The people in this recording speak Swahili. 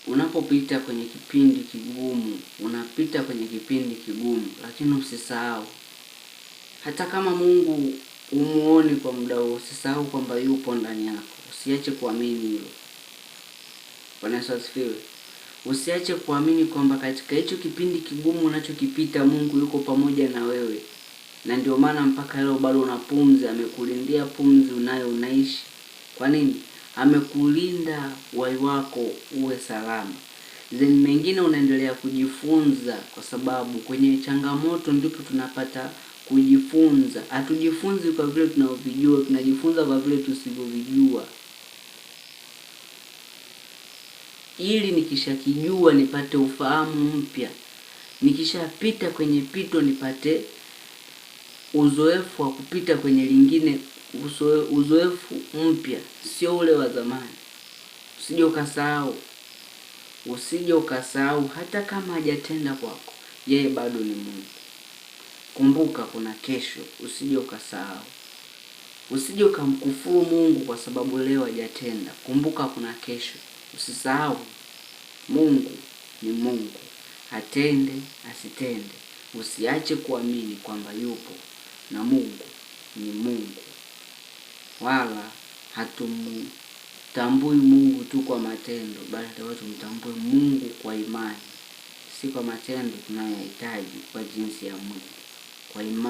unapopita kwenye kipindi kigumu, unapita kwenye kipindi kigumu, lakini usisahau, hata kama Mungu umuoni kwa muda huo, usisahau kwamba yupo ndani yako. Usiache kuamini hilo. Bwana Yesu asifiwe. Usiache kuamini kwamba katika hicho kipindi kigumu unachokipita Mungu yuko pamoja na wewe. Na ndio maana mpaka leo bado una pumzi, amekulindia pumzi unaishi. Kwa nini? Amekulinda uhai wako uwe salama. Then mengine unaendelea kujifunza, kwa sababu kwenye changamoto ndipo tunapata kujifunza. Hatujifunzi kwa vile tunavyojua, tunajifunza kwa vile tusivyojua. Ili nikishakijua nipate ufahamu mpya. Nikishapita kwenye pito nipate uzoefu wa kupita kwenye lingine, uzoefu mpya, sio ule wa zamani. Usije ukasahau hata kama hajatenda kwako, yeye bado ni Mungu. Kumbuka kuna kesho, usije ukasahau. Usije ukamkufuru Mungu kwa sababu leo hajatenda. Kumbuka kuna kesho. Usisahau Mungu ni Mungu. Atende, asitende. Usiache kuamini kwamba yupo, na Mungu ni Mungu. Wala hatumtambui Mungu tu kwa matendo, bali tumtambue Mungu kwa imani. Si kwa matendo tunayohitaji kwa jinsi ya Mungu. Kwa imani.